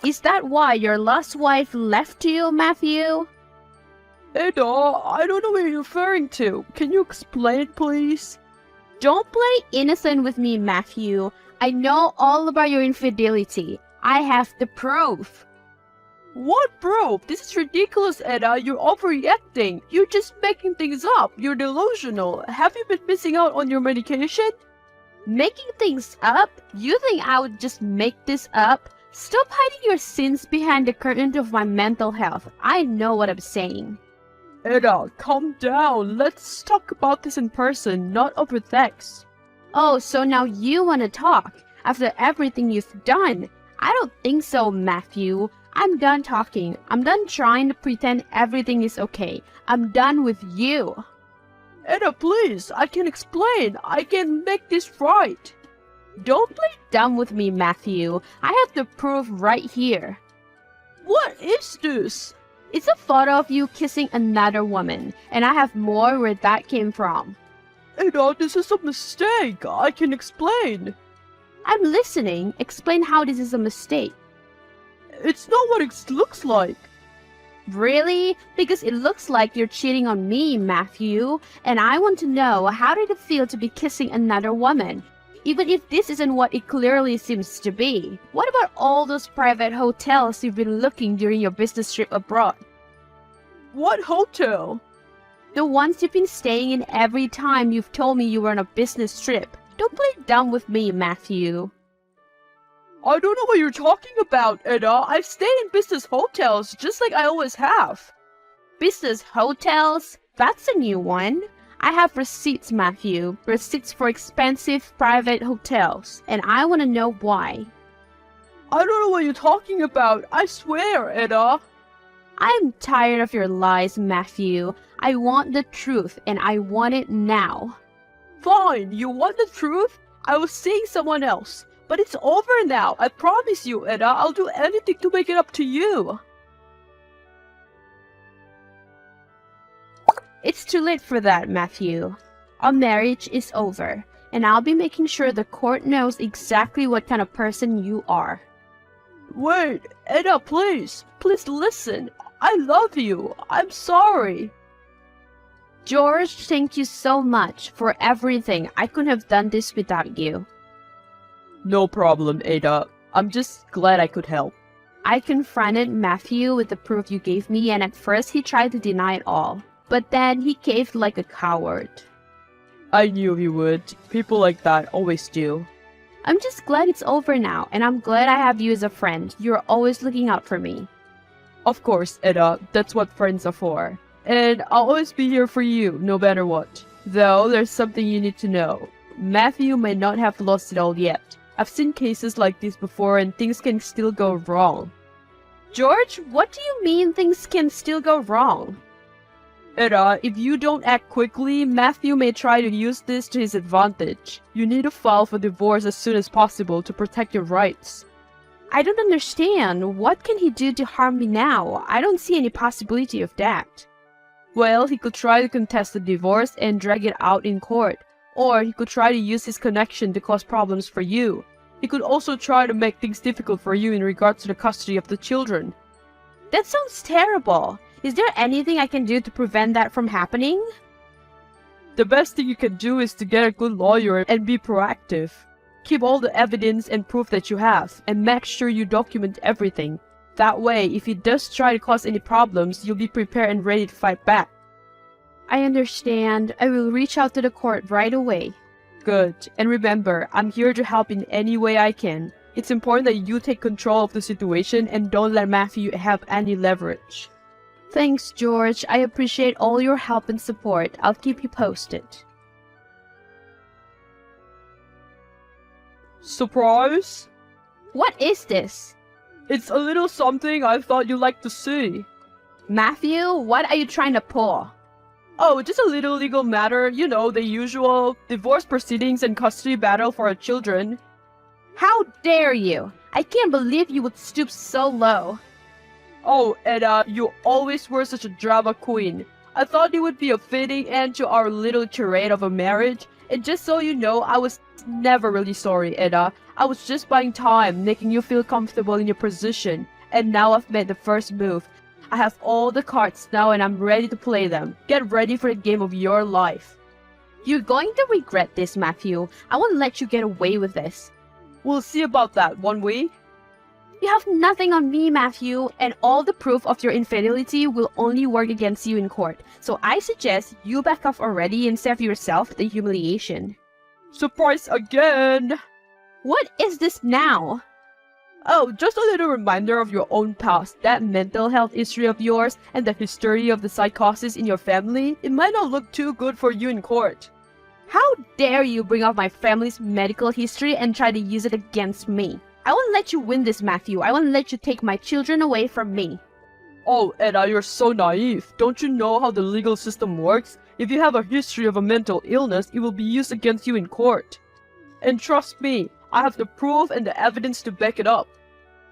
Is that why your last wife left you, Matthew? Ada, I don't know what you're referring to. Can you explain, please? Don't play innocent with me, Matthew. I know all about your infidelity. I have the proof. What proof? This is ridiculous, Ada. You're overreacting. You're just making things up. You're delusional. Have you been missing out on your medication? Making things up? You think I would just make this up? Stop hiding your sins behind the curtain of my mental health. I know what I'm saying. Ada, calm down. Let's talk about this in person, not over text. Oh, so now you want to talk after everything you've done? I don't think so, Matthew. I'm done talking. I'm done trying to pretend everything is okay. I'm done with you. Ada, please. I can explain. I can make this right. Don't play dumb with me, Matthew. I have the proof right here. What is this? It's a photo of you kissing another woman, and I have more where that came from. Ada, this is a mistake. I can explain. I'm listening. Explain how this is a mistake. It's not what it looks like. Really? Because it looks like you're cheating on me, Matthew. And I want to know, how did it feel to be kissing another woman? Even if this isn't what it clearly seems to be. What about all those private hotels you've been looking during your business trip abroad? What hotel? The ones you've been staying in every time you've told me you were on a business trip. Don't play dumb with me, Matthew. I don't know what you're talking about, Ada. I've stayed in business hotels just like I always have. Business hotels? That's a new one. I have receipts, Matthew. Receipts for expensive private hotels. And I want to know why. I don't know what you're talking about. I swear, Ada. I'm tired of your lies, Matthew. I want the truth, and I want it now. Fine, you want the truth? I was seeing someone else. But it's over now. I promise you, Ada. I'll do anything to make it up to you. It's too late for that, Matthew. Our marriage is over, and I'll be making sure the court knows exactly what kind of person you are. Wait, Ada, please. Please listen. I love you. I'm sorry. George, thank you so much for everything. I couldn't have done this without you. No problem, Ada. I'm just glad I could help. I confronted Matthew with the proof you gave me, and at first he tried to deny it all. But then he caved like a coward. I knew he would. People like that always do. I'm just glad it's over now, and I'm glad I have you as a friend. You're always looking out for me. Of course, Ada. That's what friends are for. And I'll always be here for you, no matter what. Though, there's something you need to know. Matthew may not have lost it all yet. I've seen cases like this before, and things can still go wrong. George, what do you mean things can still go wrong? Ada, if you don't act quickly, Matthew may try to use this to his advantage. You need to file for divorce as soon as possible to protect your rights. I don't understand. What can he do to harm me now? I don't see any possibility of that. Well, he could try to contest the divorce and drag it out in court. Or he could try to use his connection to cause problems for you. He could also try to make things difficult for you in regards to the custody of the children. That sounds terrible. Is there anything I can do to prevent that from happening? The best thing you can do is to get a good lawyer and be proactive. Keep all the evidence and proof that you have, and make sure you document everything. That way, if he does try to cause any problems, you'll be prepared and ready to fight back. I understand. I will reach out to the court right away. Good. And remember, I'm here to help in any way I can. It's important that you take control of the situation and don't let Matthew have any leverage. Thanks, George. I appreciate all your help and support. I'll keep you posted. Surprise? What is this? It's a little something I thought you'd like to see. Matthew, what are you trying to pull? Oh, just a little legal matter, you know, the usual divorce proceedings and custody battle for our children. How dare you! I can't believe you would stoop so low. Oh, Ada, you always were such a drama queen. I thought it would be a fitting end to our little charade of a marriage. And just so you know, I was never really sorry, Ada. I was just buying time, making you feel comfortable in your position, and now I've made the first move. I have all the cards now and I'm ready to play them. Get ready for the game of your life. You're going to regret this, Matthew. I won't let you get away with this. We'll see about that, won't we? You have nothing on me, Matthew, and all the proof of your infidelity will only work against you in court. So I suggest you back off already and save yourself the humiliation. Surprise again! What is this now? Oh, just a little reminder of your own past, that mental health history of yours, and the history of the psychosis in your family. It might not look too good for you in court. How dare you bring up my family's medical history and try to use it against me? I won't let you win this, Matthew. I won't let you take my children away from me. Oh, Edda, you're so naive. Don't you know how the legal system works? If you have a history of a mental illness, it will be used against you in court. And trust me, I have the proof and the evidence to back it up.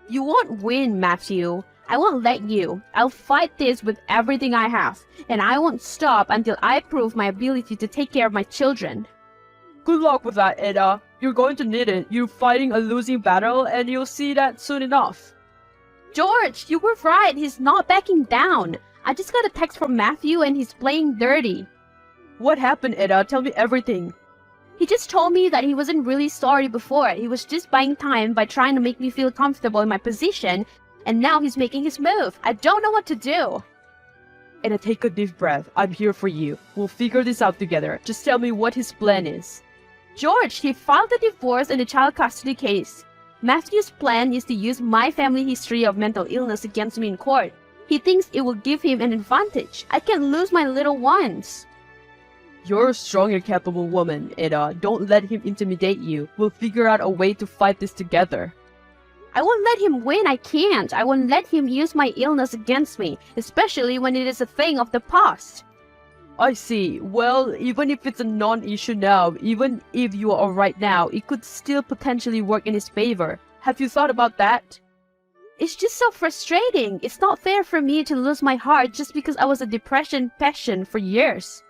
You won't win, Matthew. I won't let you. I'll fight this with everything I have, and I won't stop until I prove my ability to take care of my children. Good luck with that, Edda. You're going to need it. You're fighting a losing battle, and you'll see that soon enough. George, you were right. He's not backing down. I just got a text from Matthew, and he's playing dirty. What happened, Edda? Tell me everything. He just told me that he wasn't really sorry before. He was just buying time by trying to make me feel comfortable in my position, and now he's making his move. I don't know what to do. Edda, take a deep breath. I'm here for you. We'll figure this out together. Just tell me what his plan is. George, he filed a divorce and a child custody case. Matthew's plan is to use my family history of mental illness against me in court. He thinks it will give him an advantage. I can't lose my little ones. You're a strong and capable woman, Edda. Don't let him intimidate you. We'll figure out a way to fight this together. I won't let him win. I can't. I won't let him use my illness against me, especially when it is a thing of the past. I see. Well, even if it's a non-issue now, even if you are alright now, it could still potentially work in his favor. Have you thought about that? It's just so frustrating. It's not fair for me to lose my heart just because I was a depression patient for years.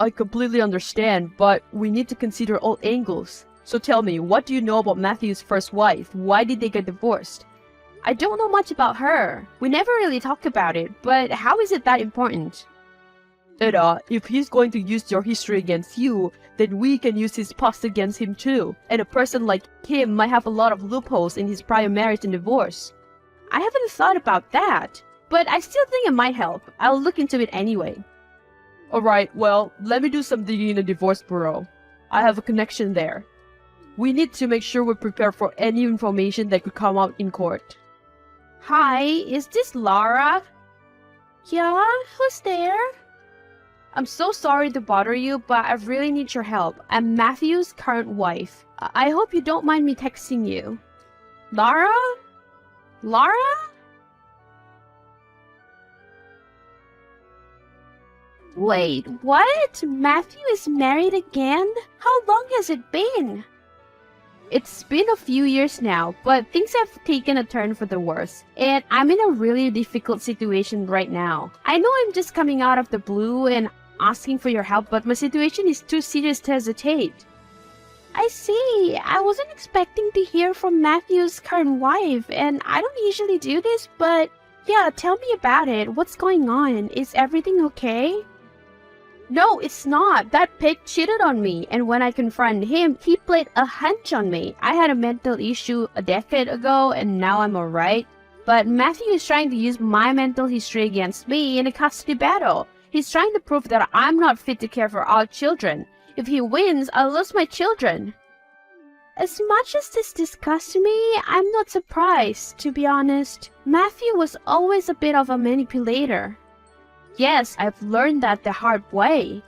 I completely understand, but we need to consider all angles. So tell me, what do you know about Matthew's first wife? Why did they get divorced? I don't know much about her. We never really talked about it, but how is it that important? Edda, if he's going to use your history against you, then we can use his past against him too. And a person like him might have a lot of loopholes in his prior marriage and divorce. I haven't thought about that, but I still think it might help. I'll look into it anyway. Alright, well, let me do some digging in the divorce bureau. I have a connection there. We need to make sure we're prepared for any information that could come out in court. Hi, is this Laura? Yeah, who's there? I'm so sorry to bother you, but I really need your help. I'm Matthew's current wife. I hope you don't mind me texting you. Laura? Laura? Wait, what? Matthew is married again? How long has it been? It's been a few years now, but things have taken a turn for the worse, and I'm in a really difficult situation right now. I know I'm just coming out of the blue and asking for your help, but my situation is too serious to hesitate. I see. I wasn't expecting to hear from Matthew's current wife, and I don't usually do this, but yeah, tell me about it. What's going on? Is everything okay? No, it's not. That pig cheated on me, and when I confronted him, he played a hunch on me. I had a mental issue a decade ago, and now I'm alright. But Matthew is trying to use my mental history against me in a custody battle. He's trying to prove that I'm not fit to care for our children. If he wins, I'll lose my children. As much as this disgusts me, I'm not surprised, to be honest. Matthew was always a bit of a manipulator. Yes, I've learned that the hard way.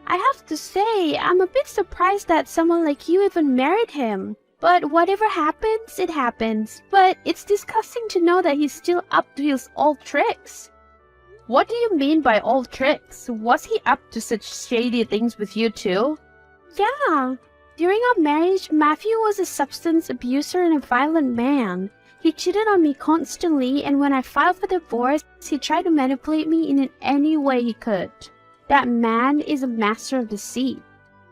I have to say, I'm a bit surprised that someone like you even married him. But whatever happens, it happens. But it's disgusting to know that he's still up to his old tricks. What do you mean by old tricks? Was he up to such shady things with you too? Yeah. During our marriage, Matthew was a substance abuser and a violent man. He cheated on me constantly, and when I filed for divorce, he tried to manipulate me in any way he could. That man is a master of deceit.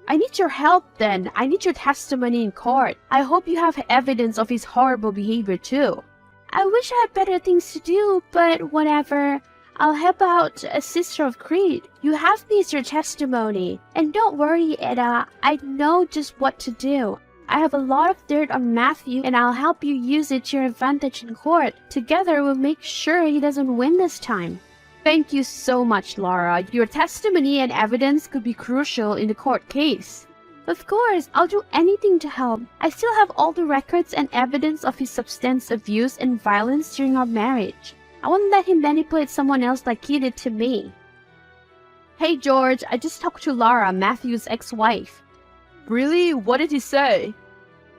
I need your help then. I need your testimony in court. I hope you have evidence of his horrible behavior too. I wish I had better things to do, but whatever. I'll help out a sister of Creed. You have me as your testimony. And don't worry, Eda. I know just what to do. I have a lot of dirt on Matthew, and I'll help you use it to your advantage in court. Together, we'll make sure he doesn't win this time. Thank you so much, Laura. Your testimony and evidence could be crucial in the court case. Of course, I'll do anything to help. I still have all the records and evidence of his substance abuse and violence during our marriage. I won't let him manipulate someone else like he did to me. Hey, George, I just talked to Laura, Matthew's ex-wife. Really? What did he say?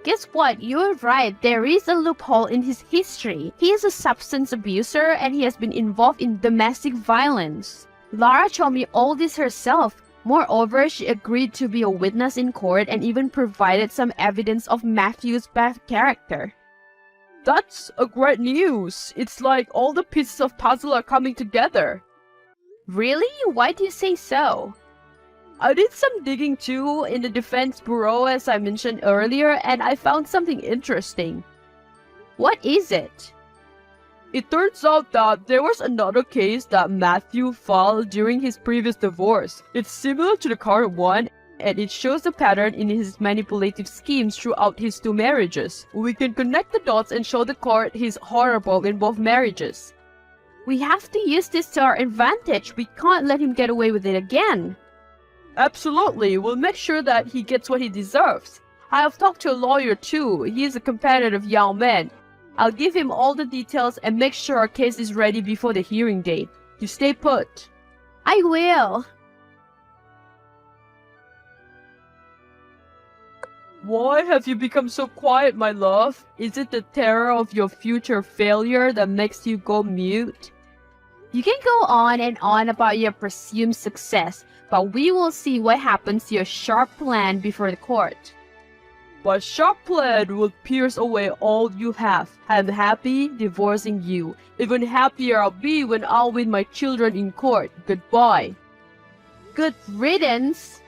Guess what? You're right. There is a loophole in his history. He is a substance abuser and he has been involved in domestic violence. Laura told me all this herself. Moreover, she agreed to be a witness in court and even provided some evidence of Matthew's bad character. That's a great news. It's like all the pieces of puzzle are coming together. Really? Why do you say so? I did some digging too in the Defense Bureau as I mentioned earlier, and I found something interesting. What is it? It turns out that there was another case that Matthew filed during his previous divorce. It's similar to the current one, and it shows a pattern in his manipulative schemes throughout his two marriages. We can connect the dots and show the court he's horrible in both marriages. We have to use this to our advantage. We can't let him get away with it again. Absolutely, we'll make sure that he gets what he deserves. I have talked to a lawyer too. He is a competitive young man. I'll give him all the details and make sure our case is ready before the hearing date. You stay put. I will. Why have you become so quiet, my love? Is it the terror of your future failure that makes you go mute? You can go on and on about your presumed success, but we will see what happens to your sharp plan before the court. My sharp plan will pierce away all you have. I'm happy divorcing you. Even happier I'll be when I'll win my children in court. Goodbye. Good riddance.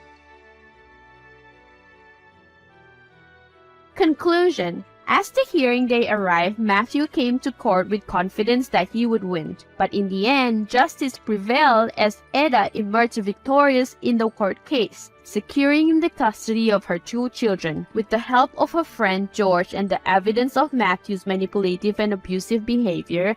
Conclusion. As the hearing day arrived, Matthew came to court with confidence that he would win. But in the end, justice prevailed as Eda emerged victorious in the court case, securing the custody of her two children. With the help of her friend George and the evidence of Matthew's manipulative and abusive behavior,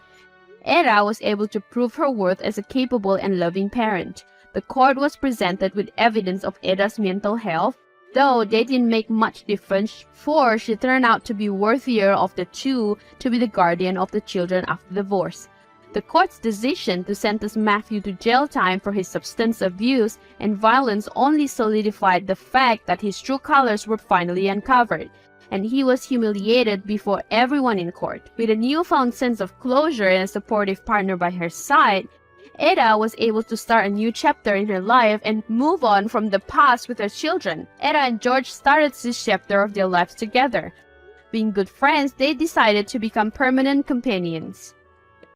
Eda was able to prove her worth as a capable and loving parent. The court was presented with evidence of Eda's mental health, though they didn't make much difference, for she turned out to be worthier of the two to be the guardian of the children after divorce. The court's decision to sentence Matthew to jail time for his substance abuse and violence only solidified the fact that his true colors were finally uncovered, and he was humiliated before everyone in court. With a newfound sense of closure and a supportive partner by her side, Eda was able to start a new chapter in her life and move on from the past with her children. Eda and George started this chapter of their lives together. Being good friends, they decided to become permanent companions.